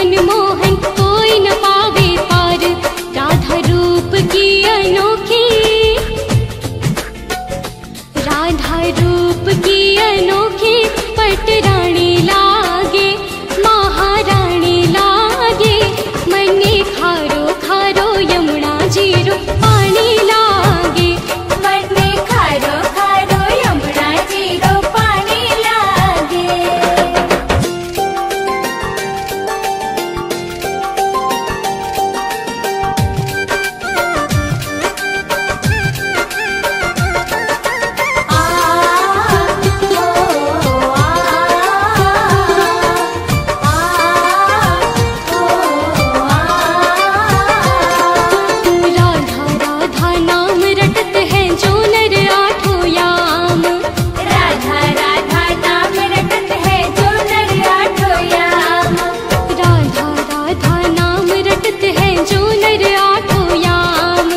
मनमोहन कोई न पावे पार। राधा रूप की अनोखी, राधा रूप की अनोखी पटरानी लागे, महारानी लागे। मने खारो खारो यमुना जीरो पानी लागे, मने खारो खारो यमुना जीरो पानी लागे। राधा राधा नाम रटत है जो नर आठों याम, राधा राधा नाम रटत है जो नर आठों याम। राधा राधा नाम रटत है जो नर आठों याम।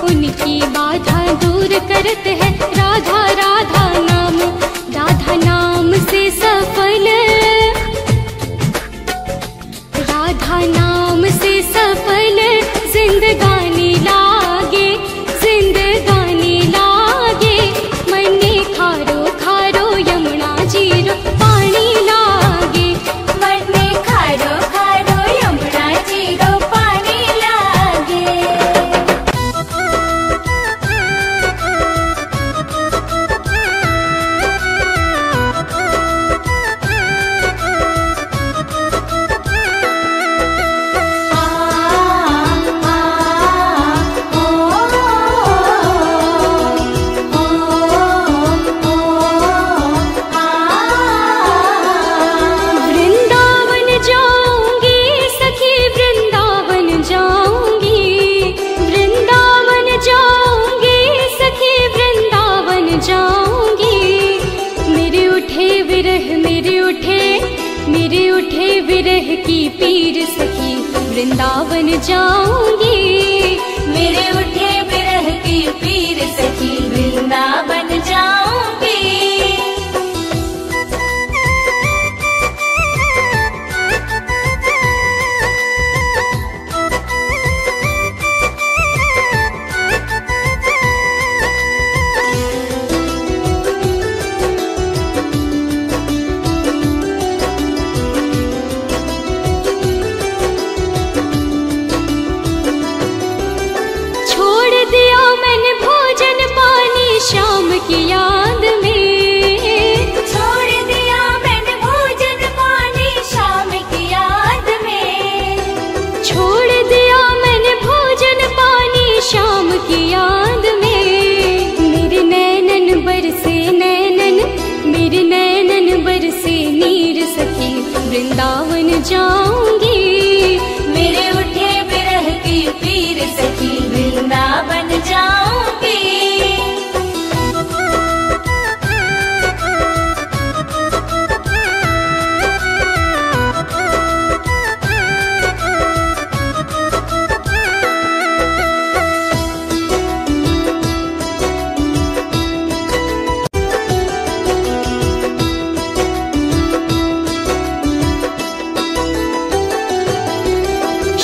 उनकी बाधा दूर करत है राधा राधा नाम, राधा नाम से सफल, राधा नाम से सफल जिंदगानी लागे, जिंदगानी लागे। मने खारो खारो यमुना जीरो पानी लागे, मने खारो खारो यमुना जीरो पानी लागे। वृंदावन जाऊंगी सखी, वृंदावन जाऊंगी, वृंदावन जाऊंगी सखी, वृंदावन जाऊंगी। मेरे उठे विरह, मेरे उठे विरह की पीर सखी, वृंदावन जाऊंगी। मेरे उठे विरह की पीर सखी, वृंदावन जाऊंगी। छोड़ दिया मैंने भोजन पानी शाम की याद में, छोड़ दिया मैंने भोजन पानी शाम की याद में। छोड़ दिया मैंने भोजन पानी शाम की याद में। मेरे नैनन बरसे नैनन, मेरे नैनन बरसे नीर सखी, वृंदावन जाऊंगी। मेरे उठे विरह की पीर सखी, वृंदावन जाऊंगी।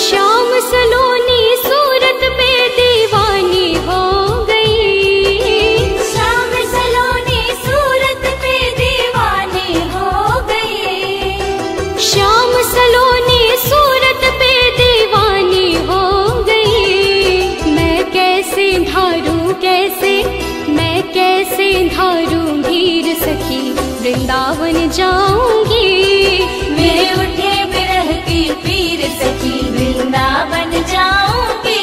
श्याम सलोनी सूरत पे दीवानी हो गई, श्याम सलोनी सूरत पे दीवानी हो गई। श्याम सलोनी सूरत पे दीवानी हो गई। मैं कैसे धारूं, कैसे मैं कैसे धारूं धीर सखी, वृंदावन जाऊंगी। मेरे उठे विरह की पीर सखी, वृंदावन जाऊंगी।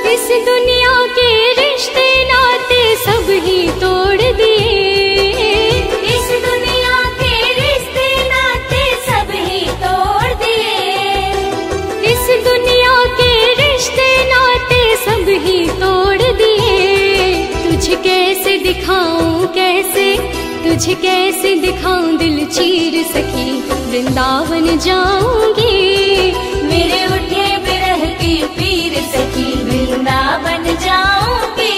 इस दुनिया के रिश्ते नाते सब ही तोड़ दिए, इस दुनिया के रिश्ते नाते सब ही तोड़ दिए। इस दुनिया के रिश्ते नाते सब ही तोड़ दिए। तुझे कैसे दिखाऊं दिल चीर सखी, वृंदावन जाऊंगी। मेरे उठे बिरह की पीर सखी, वृंदावन जाऊंगी।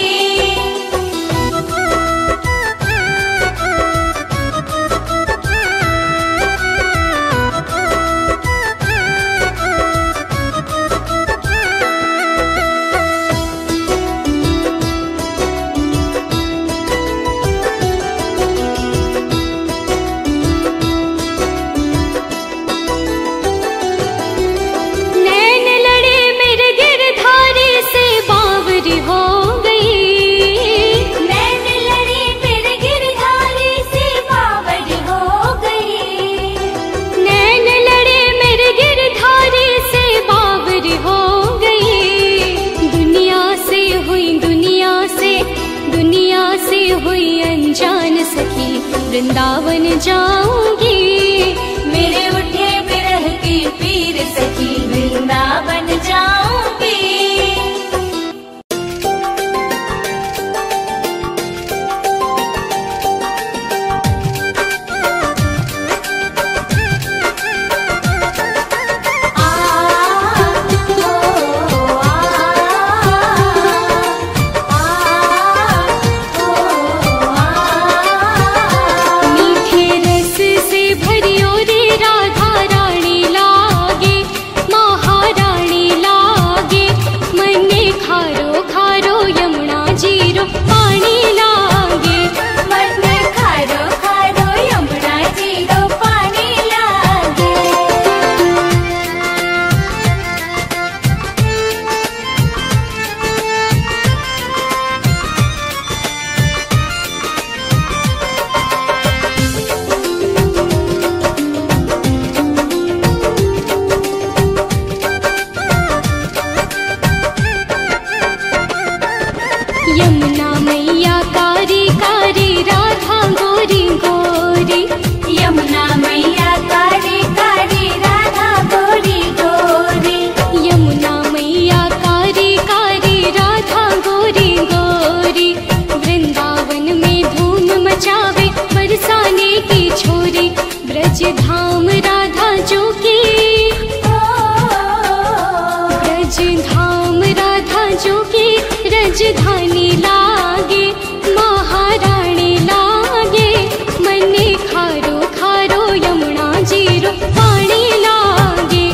वृंदावन जाऊंगी। मेरे उठे बिरह की पीर सखी, वृंदावन जाऊंगी। यमुना मैया कारी कारी, राधा गोरी गोरी। यमुना मैया कारी कारी, राधा गोरी गोरी। यमुना मैया कारी कारी, राधा गोरी गोरी। वृंदावन में धूम मचावे बरसाने की छोरी, ब्रज धाम राधा जो की। ब्रज धाम राधा जो की, राजधानी लागे महारानी लागे। मने खारो खारो यमुना जीरो पानी लागे।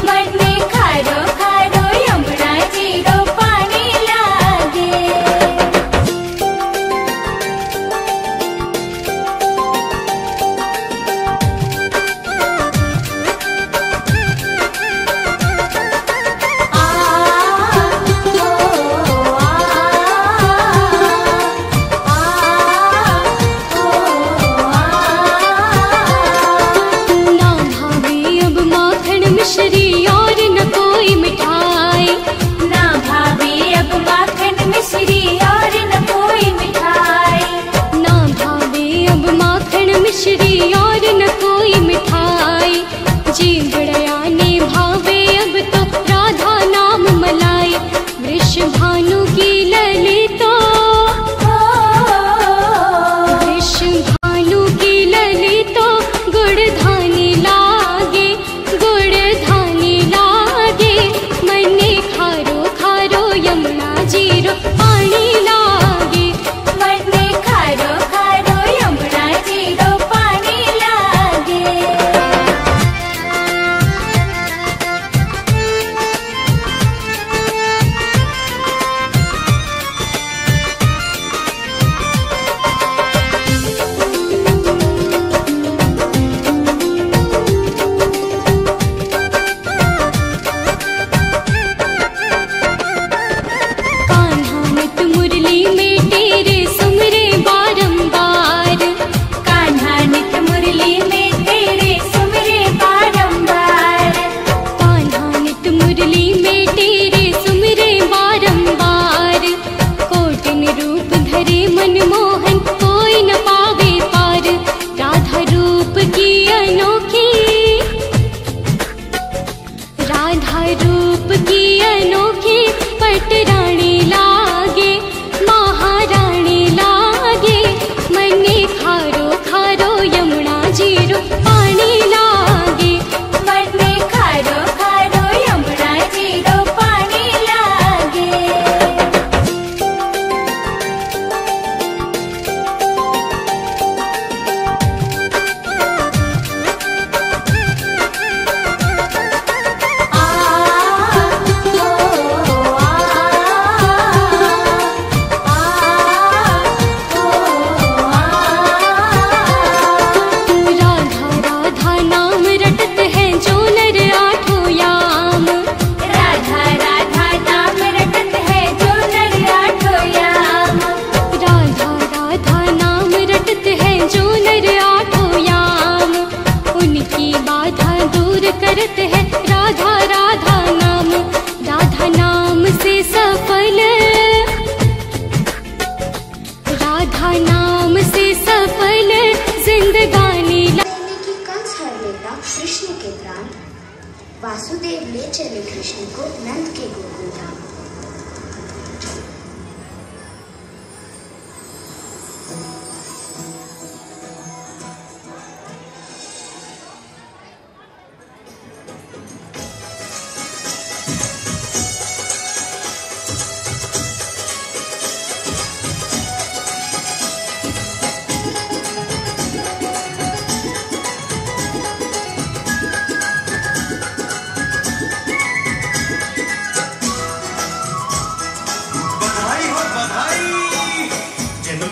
मने खारो खारो यमुना जीरो पानी लागे। आ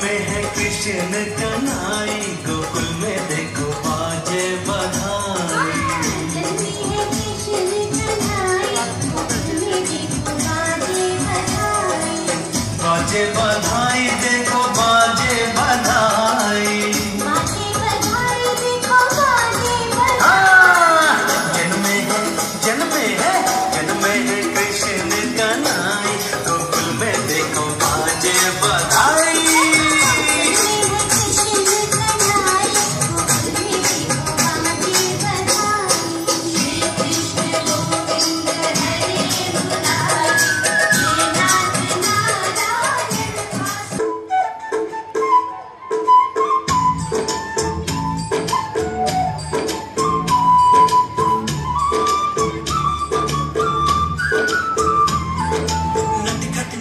में है कृष्ण कन्हई, गोकुल में देखो बाजे बधाई। जन्मी है कृष्ण कन्हई, गोकुल में देखो बाजे बधाई। बाजे बधाई देखो बाजे बधाई। बाजे बधाई देखो बाजे बधाई। जन्मे है कृष्ण कन्हई, गोकुल में देखो बाजे बधाई।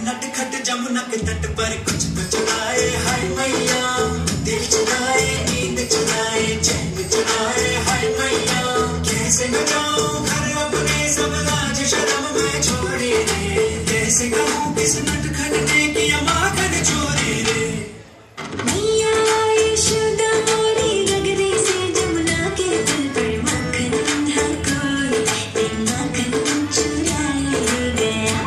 नटखट जमुना के तट पर कुछ तो चुराए हाय मैया, दिल चुराए नींद चुराए चैन चुराए हाय मैया। कैसे न जाऊं घर अपने सब लाज शर्म में छोड़े रे, कैसे कहूँ किस नटखट ने किया माखन चोरी रे। मैया यशोदा मोरी गगरे से जमुना के तल पर माखन हर कोई माखन चुरा ले गया।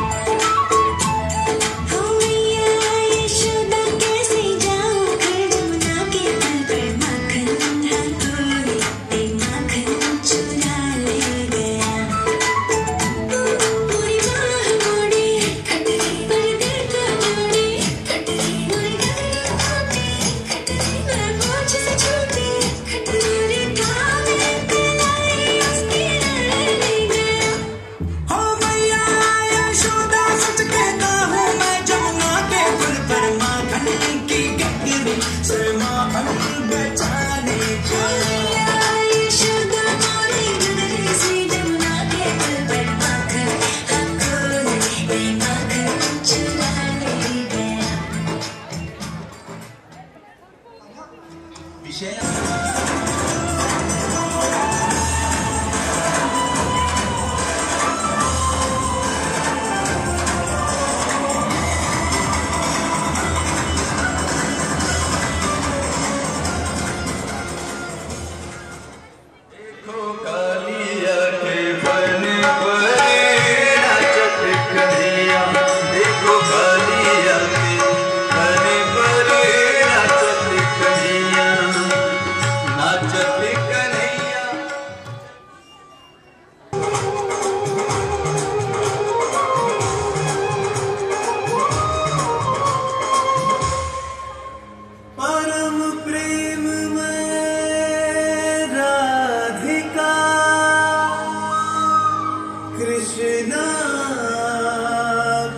कृष्णा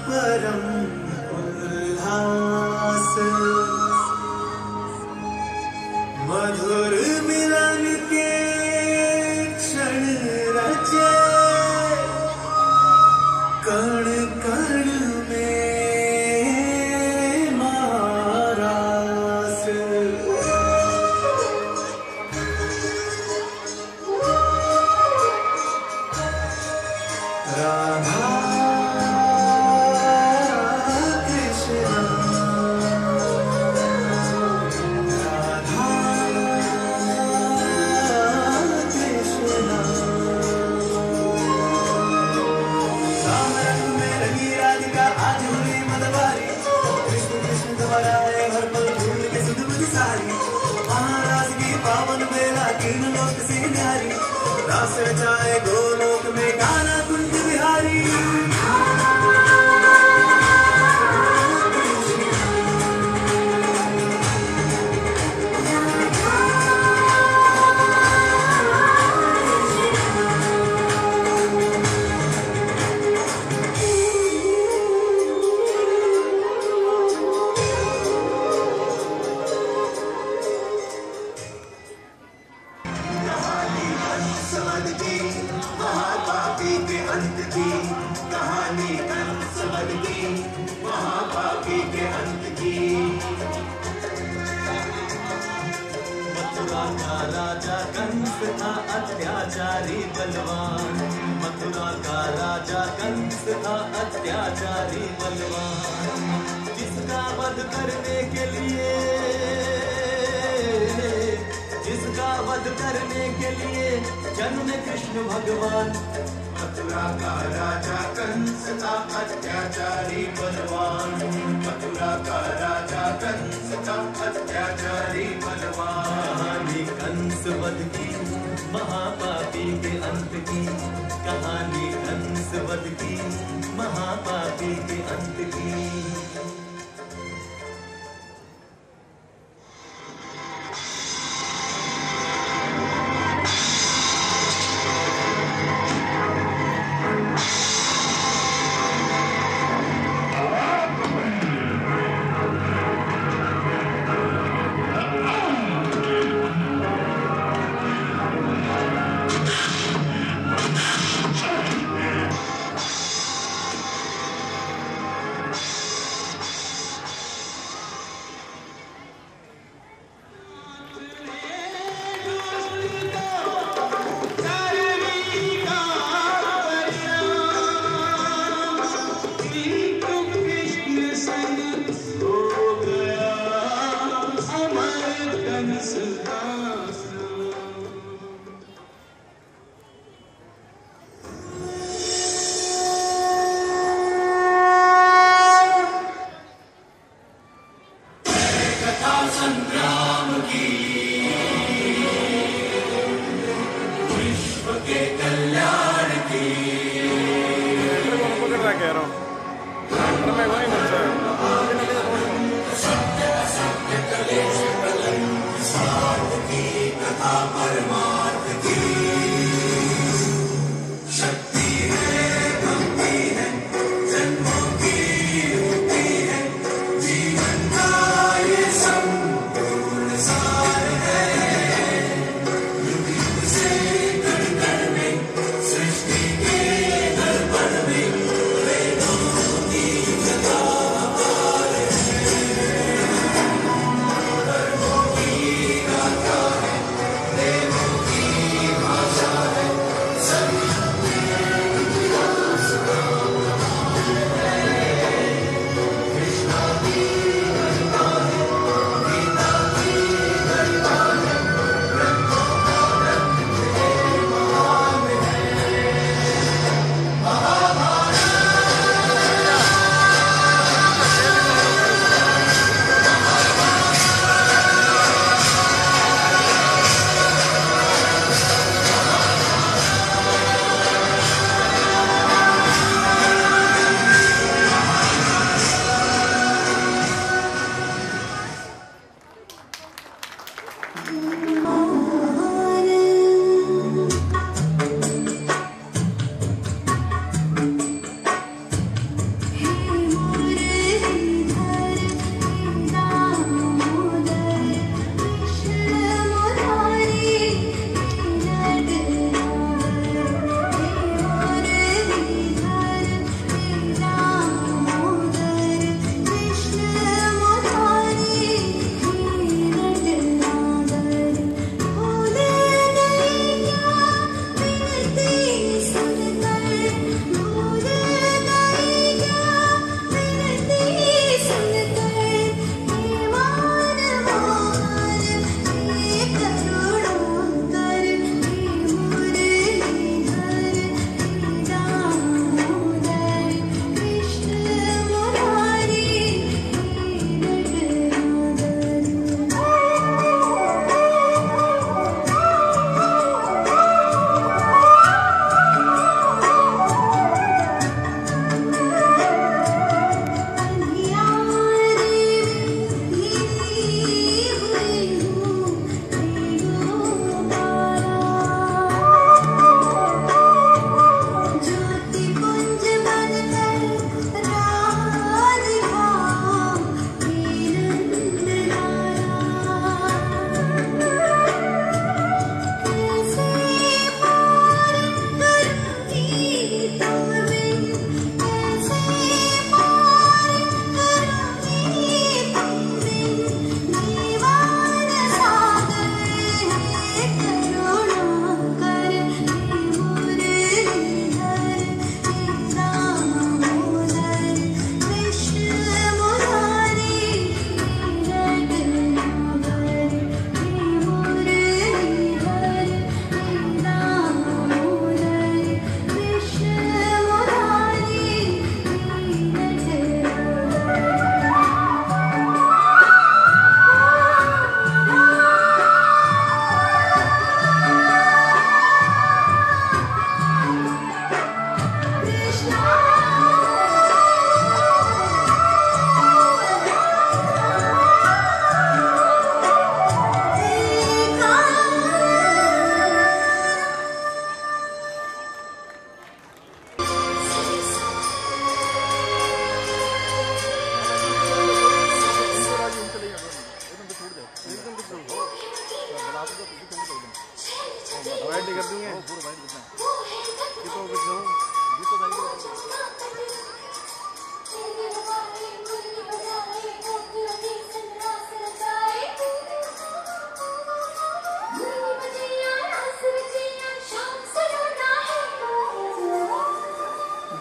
परम उल्लास, मधुर मिलन के क्षण रचे, कण कण में महारास। राधा कृष्णा, राधा कृष्णा। राम रंग में रंगी राधिका आज हुई मतवारी, कृष्ण कृष्ण तुम्हारा है हर पल भूल के सुध बुध सारी। महाराज की पावन बेला किन लोक से न्यारी, रास रचाए गोलोक में गाना कुंज बिहारी। महापापी के अंत की कहानी, समझ की महापापी के अंत की। मथुरा का राजा कंस था अत्याचारी बलवान, मथुरा का राजा कंस था अत्याचारी बलवान, जिसका वध करने के लिए वध करने के लिए जन्मे कृष्ण भगवान। मथुरा का राजा कंस था अत्याचारी बलवान, मथुरा का राजा कंस था अत्याचारी बलवान। कहानी कंस वध की महापापी के अंत की, कहानी कंस वध की महापापी के अंत की।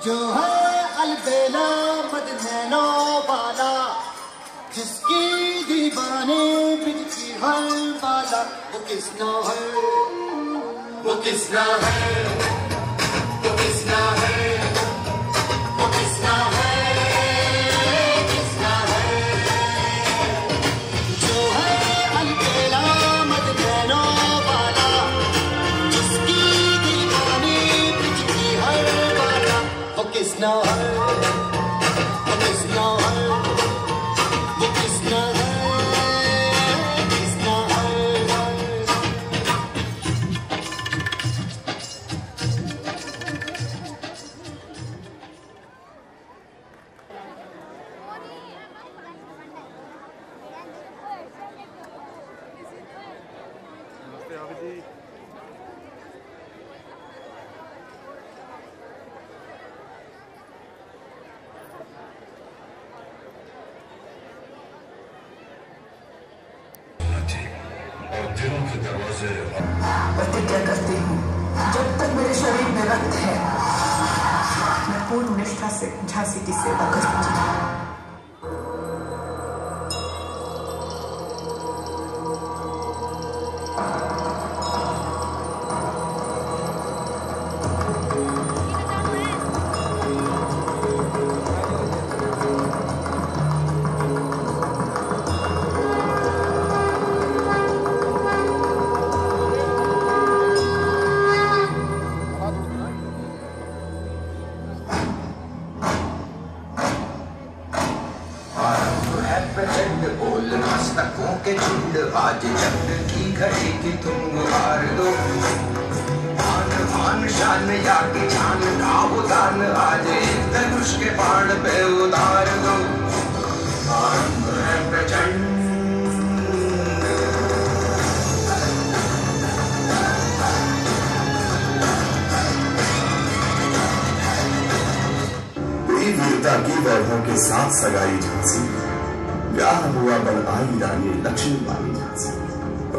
जो है अलबेला मदनैनो वाला, जिसकी दीवाने बिजती हर बाला, वो किसना है, वो किसना है, वो किसना है, वो किसना है, किसना है। जो है अलबेला मदनैनो वाला, जिसकी दीवाने बिजती हर बाला, वो किसना है, वो किसना है, वो किसना है, किसना है। और दिलों के दरवाजे प्रतिज्ञा करती हूँ, जब तक मेरे शरीर में रक्त है, मैं पूर्ण निष्ठा से झांसी की सेवा करूंगी। प्रचंड बोल मस्तकों के झुंड, आज जंग की घड़ी की तुम गुहार दो। आन फान शान या की जान का उदान, आज इस धनुष के बाण पे उतार दो। आरंभ है प्रचंड, वीरता की वैभव के साथ सगाई झांसी, ब्याह हुआ बन आई रानी लक्ष्मी बाई झांसी।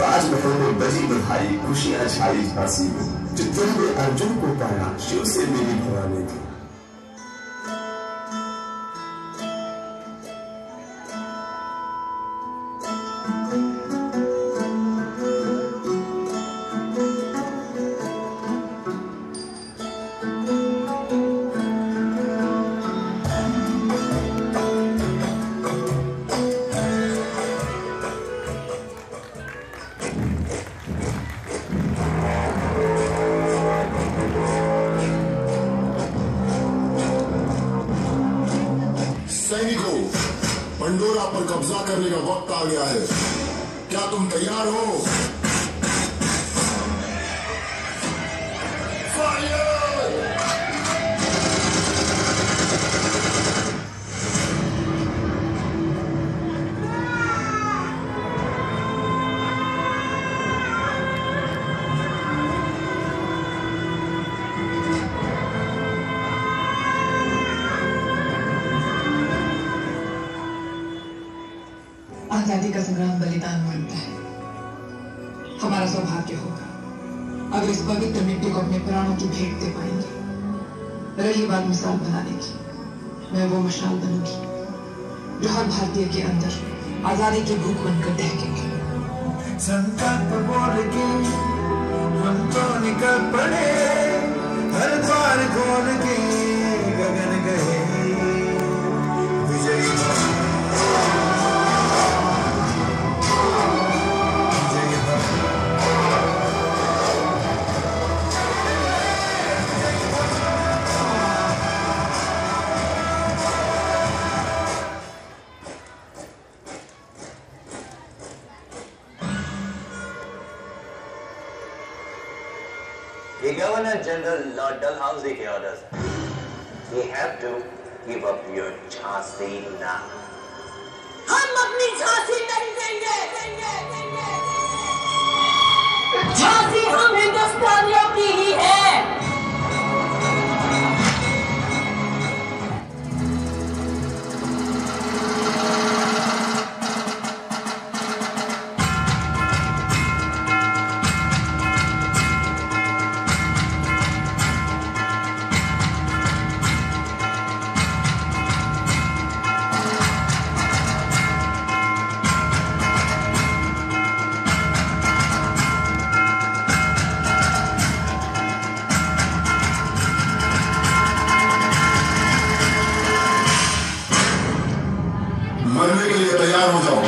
राजमहल में बजी बधाई, खुशियां छाई झांसी, जितने ने अर्जुन को पाया शिव से मेरी भवानी थी। सैनिकों, पंडोरा पर कब्जा करने का वक्त आ गया है। क्या तुम तैयार हो? आजादी का संग्राम बलिदान मांगता है। हमारा सौभाग्य होगा अगर इस पवित्र मिट्टी को अपने प्राणों की भेंट दे पाएंगे। रही बात मिसाल बनाने की, मैं वो मशाल बनूंगी जो हर भारतीय के अंदर आजादी की भूख बनकर दहकेगी। संकल्प बोल के हम तो निकल पड़े, हर द्वार खोल के गगन गए विजयी। The Governor General Lord Dalhousie के orders हैं। We have to give up your Jhansi now. हम अपनी झांसी नहीं देंगे। झांसी हम हिंदुस्तानियों की ही है। मरने के लिए तैयार हो जाओ।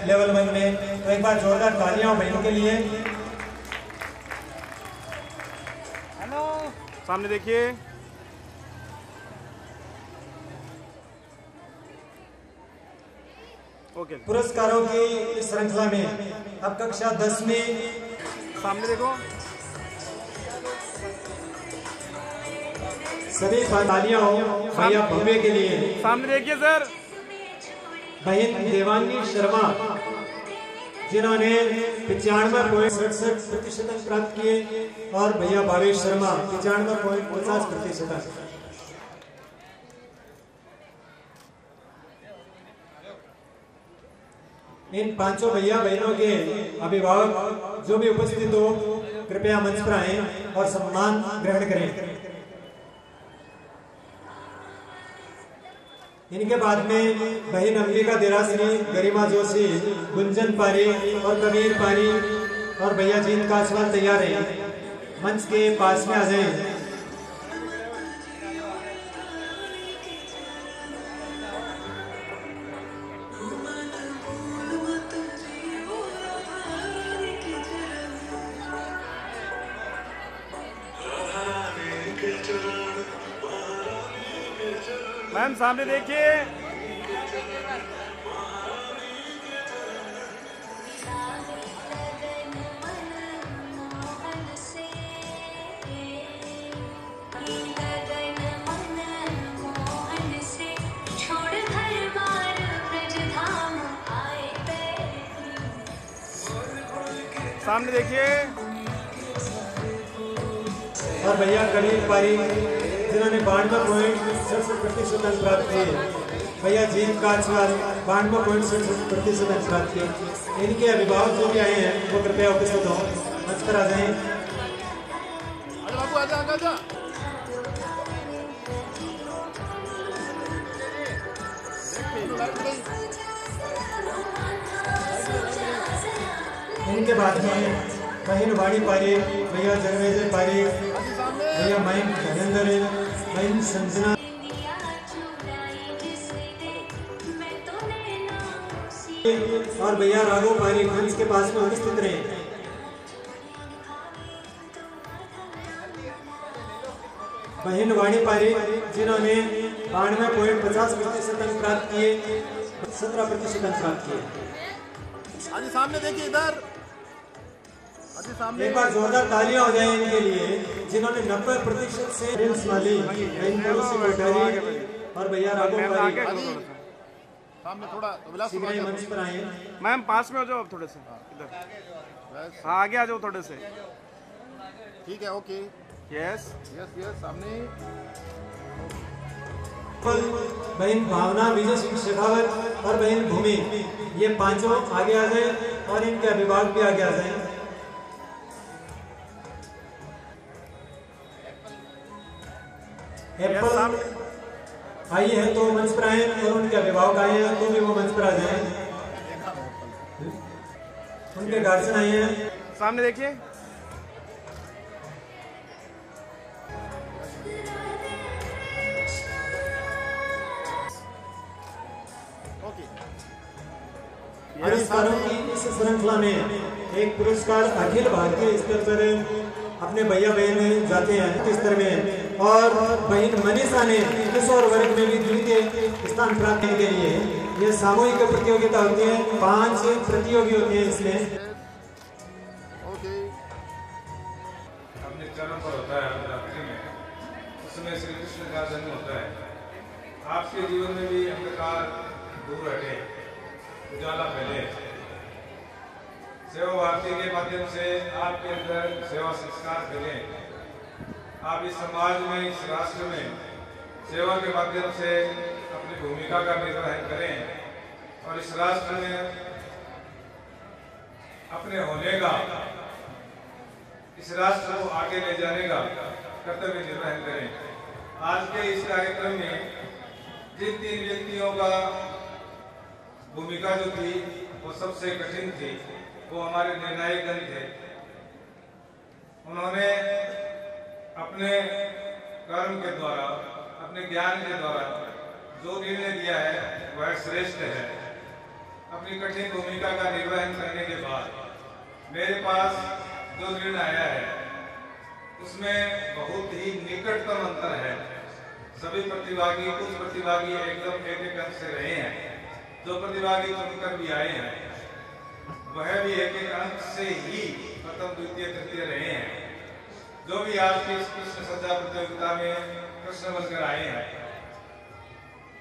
लेवल 1 में, तो एक बार जोरदार तालियां बहनों के लिए। हेलो, सामने देखिए। ओके, पुरस्कारों की इस श्रृंखला में अब कक्षा 10 में, सामने देखो, सभी तालियां हो भैया भव्य के लिए। सामने देखिए सर। बहन देवांगी शर्मा जिन्होंने 95.67% प्राप्त किए और भैया भावेश शर्मा 95.50%। इन पांचों भैया बहनों के अभिभावक जो भी उपस्थित हो कृपया मंच पर आए और सम्मान ग्रहण करें। इनके बाद में बहन अंबिका देरासरी, गरिमा जोशी, गुंजन पारी और कबीर पारी और भैया जीत कासवाल तैयार हैं, मंच के पास में आ जाएं। मैम सामने देखिए। सामने देखिए। और भैया कबीर पारी जिन्होंने 92.67% अंक प्राप्त किए, भैया जीत कासवाल 92.67% अंक प्राप्त किए। इनके अभिभावक जो भी आए हैं वो कृपया उपस्थित हो, मंच पर आ जाएं। बाबू आजा आजा। इनके बाद में बहन वाणी पारी, भैया जगमेजय पारी, भैया मयंक धनेंद्र, बहन संजना और भैया राघव पारी मंच के पास में उपस्थित रहे। बहन वाणी पारी जिन्होंने 92.50% अंक प्राप्त किए, 17% अंक प्राप्त किए। आज सामने देखिए इधर। एक बार जोरदार तालियां हो जाए इनके लिए जिन्होंने 90% से प्रिंस वाली और भैया राघव सामने थोड़ा मंच पर आए। मैम पास में हो जाओ अब थोड़े से इधर। हाँ आगे आ जाओ थोड़े से। ठीक है ओके। यस यस यस सामने। बहन भावना, विजय सिंह शेखावत और बहन भूमि, ये पांचों आगे आ जाए और इनके अभिभावक भी आगे आ जाए। एप्पल आई है तो मंच पर आए और उनके अभिभावक आए हैं तो भी वो मंच पर आ जाए। उनके गार्जियन आए हैं। सामने देखिए। पुरस्कारों की इस श्रृंखला में एक पुरस्कार अखिल भारतीय स्तर पर अपने भैया बहन जाते हैं स्तर में, और बहन मनीषा ने किशोर वर्ग में भी द्वितीय स्थान प्राप्त करने के लिए ये सामूहिक प्रतियोगिता होती है। 5 प्रतियोगी होते हैं इसमें। अपने चरण पर होता है रात्रि में, उसमें श्री कृष्ण का जन्म होता है। आपके जीवन में भी अंधकार दूर हटे, उजाला फैले। सेवा भारती के माध्यम से आपके अंदर सेवा संस्कार फैले। आप इस समाज में, इस राष्ट्र में सेवा के माध्यम से अपनी भूमिका का निर्वहन करें और इस राष्ट्र में अपने होने का, इस राष्ट्र को आगे ले जाने का कर्तव्य निर्वहन करें। आज के इस कार्यक्रम में जिन 3 व्यक्तियों का भूमिका जो थी वो सबसे कठिन थी, वो हमारे निर्णायक गण थे। उन्होंने अपने कर्म के द्वारा, अपने ज्ञान के द्वारा जो निर्णय दिया है वह श्रेष्ठ है। अपनी कठिन भूमिका का निर्वहन करने के बाद मेरे पास जो निर्णय आया है उसमें बहुत ही निकटतम अंतर है। सभी प्रतिभागी, कुछ प्रतिभागी एकदम एक अंक से रहे हैं, जो प्रतिभागी चुनकर भी आए हैं वह भी एक अंक से ही प्रथम, द्वितीय, तृतीय रहे हैं। जो भी आज की इस कृष्ण सज्जा प्रतियोगिता में कृष्ण बनकर आए हैं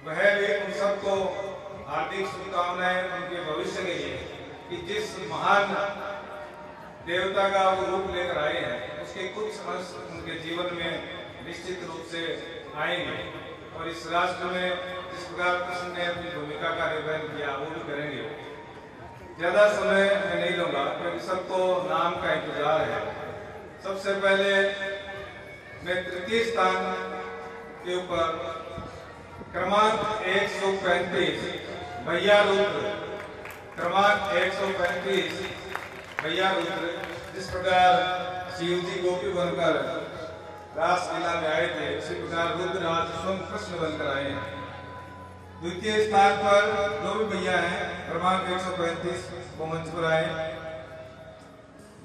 वह भी उन सबको हार्दिक शुभकामनाएं उनके भविष्य के लिए कि जिस महान देवता का वो रूप लेकर आए हैं उसके कुछ अंश उनके जीवन में निश्चित रूप से आएंगे और इस राष्ट्र में जिस प्रकार कृष्ण ने अपनी भूमिका का निर्वहन किया वो भी करेंगे। ज्यादा समय मैं नहीं लूंगा क्योंकि सबको नाम का इंतजार है। सबसे पहले मैं तृतीय स्थान के ऊपर क्रमांक 135 भैया रुद्र, क्रमांक 135 भैया रुद्र, जिस प्रकार शिव जी गोपी बनकर रासलीला में आए थे उसी प्रकार रुद्र आज स्वयं कृष्ण बनकर आए हैं। द्वितीय स्थान पर जो भी भैया हैं क्रमांक 135 वो मंच पर आए।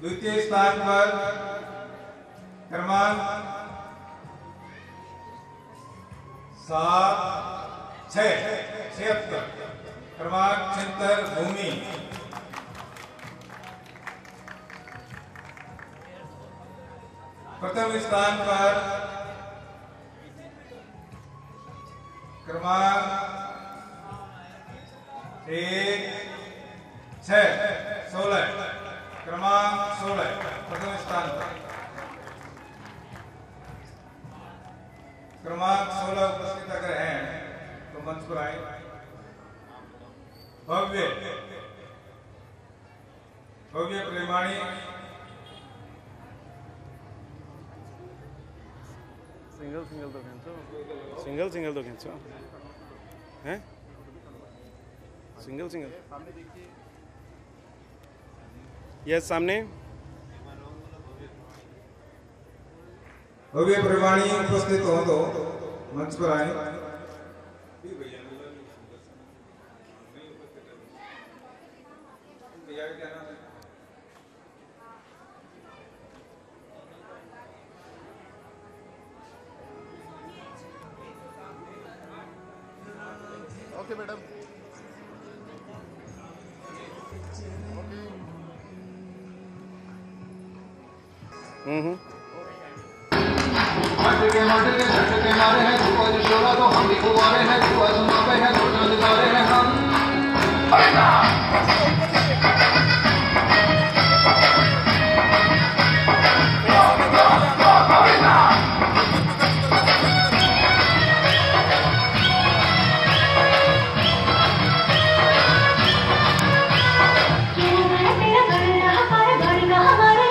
द्वितीय स्थान पर क्रमांक 76 क्रमांक 76 भूमि। प्रथम स्थान पर क्रमांक 16 क्रमांक 16 प्रथम स्थान पर क्रमांक 16 उपस्थित अगर हैं तो मंच पर आए। भव्य प्रेमाणी सिंगल तो खींचो हैं, सिंगल यस सामने। भव्य प्रेमाणी उपस्थित हो तो मंच पर आए। Okay madam. मट के झट के मारे हैं धुआ जो शोरा तो हम भी कुआरे हैं, धुआ सुना पे हैं तो चंद तारे हैं हम। हमारे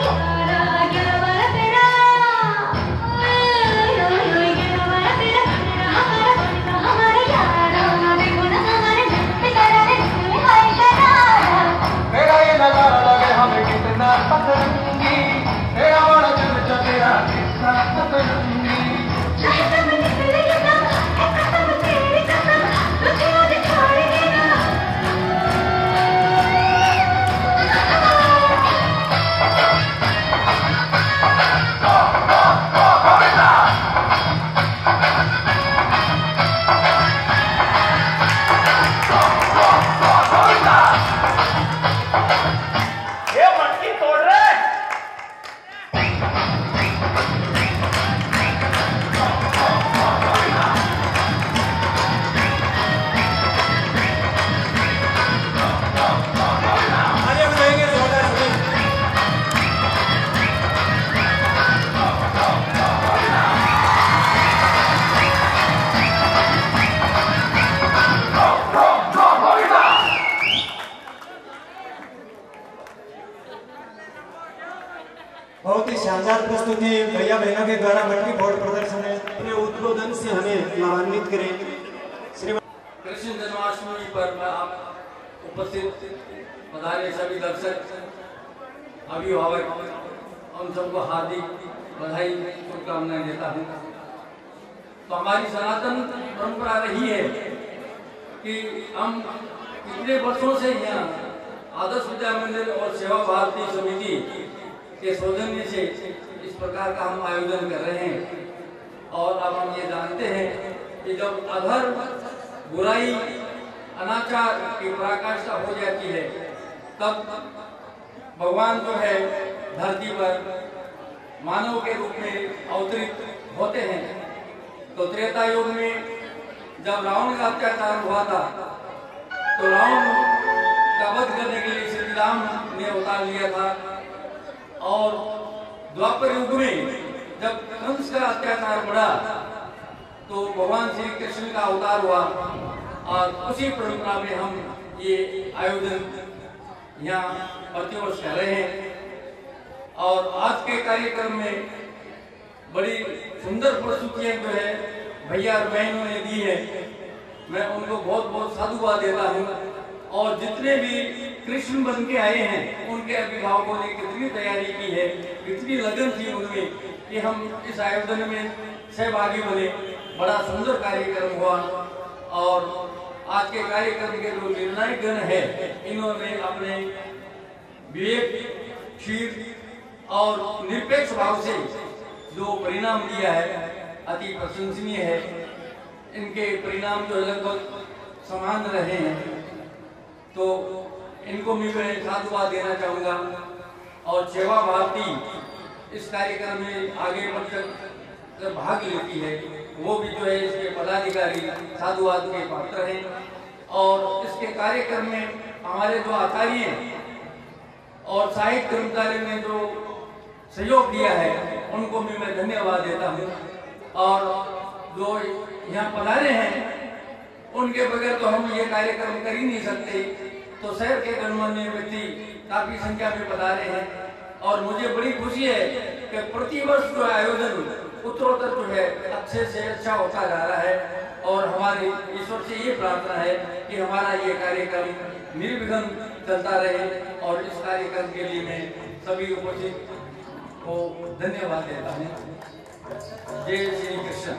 बहुत ही शानदार प्रस्तुति भैया बहनों के द्वारा मटकी फोड़ प्रदर्शन है। अपने उद्बोधन से हमें लाभान्वित करें। कृष्ण जन्माष्टमी पर मैं आप उपस्थित पधारे सभी दर्शक अभिभावक उन सबको हार्दिक बधाई शुभकामनाएं देता हूँ। तो हमारी सनातन परंपरा रही है कि हम कितने वर्षों से यहाँ आदर्श विद्या मंदिर और सेवा भारती समिति के सौजन्य से इस प्रकार का हम आयोजन कर रहे हैं। और अब हम ये जानते हैं कि जब अधर्म, बुराई, अनाचार की पराकाष्ठा हो जाती है तब भगवान जो है धरती पर मानव के रूप में अवतरित होते हैं। तो त्रेता युग में जब रावण का अत्याचार हुआ था तो रावण का वध करने के लिए श्री राम ने अवतार लिया था। और द्वापर युग में जब कंस का अत्याचार बढ़ा तो भगवान श्री कृष्ण का अवतार हुआ। और उसी परंपरा में हम ये आयोजन यहाँ प्रतिवर्ष कर रहे हैं। और आज के कार्यक्रम में बड़ी सुंदर प्रस्तुतियां जो है भैया और बहनों ने दी है, मैं उनको बहुत बहुत साधुवाद देता हूँ। और जितने भी कृष्ण बन के आए हैं उनके अभिभावकों ने कितनी तैयारी की है, कितनी लगन थी उनमें कि हम इस आयोजन में सहभागी बने। बड़ा सुंदर कार्यक्रम हुआ। और आज के कार्यक्रम के जो निर्णायक गण है इन्होंने अपने विवेक, क्षीर और निरपेक्ष भाव से जो परिणाम दिया है अति प्रशंसनीय है। इनके परिणाम जो लगभग समान रहे हैं तो इनको भी मैं साधुवाद देना चाहूँगा। और सेवा भारती इस कार्यक्रम में आगे बढ़कर भाग लेती है, वो भी जो है इसके पदाधिकारी साधुवाद के पात्र हैं। और इसके कार्यक्रम में हमारे जो आचार्य और साहित्य कर्मचारियों ने जो सहयोग दिया है उनको भी मैं धन्यवाद देता हूँ। और जो यहाँ पधारे हैं उनके बगैर तो हम ये कार्यक्रम कर ही नहीं सकते। तो शहर के गणमान्य व्यक्ति काफी संख्या में पधारे हैं। और मुझे बड़ी खुशी है कि प्रतिवर्ष जो आयोजन उत्तरोत्तर जो है अच्छे से अच्छा होता जा रहा है। और हमारे ईश्वर से ये प्रार्थना है कि हमारा ये कार्यक्रम निर्विघ्न चलता रहे। और इस कार्यक्रम के लिए मैं सभी उपस्थित को धन्यवाद देता हूँ। जय श्री कृष्ण।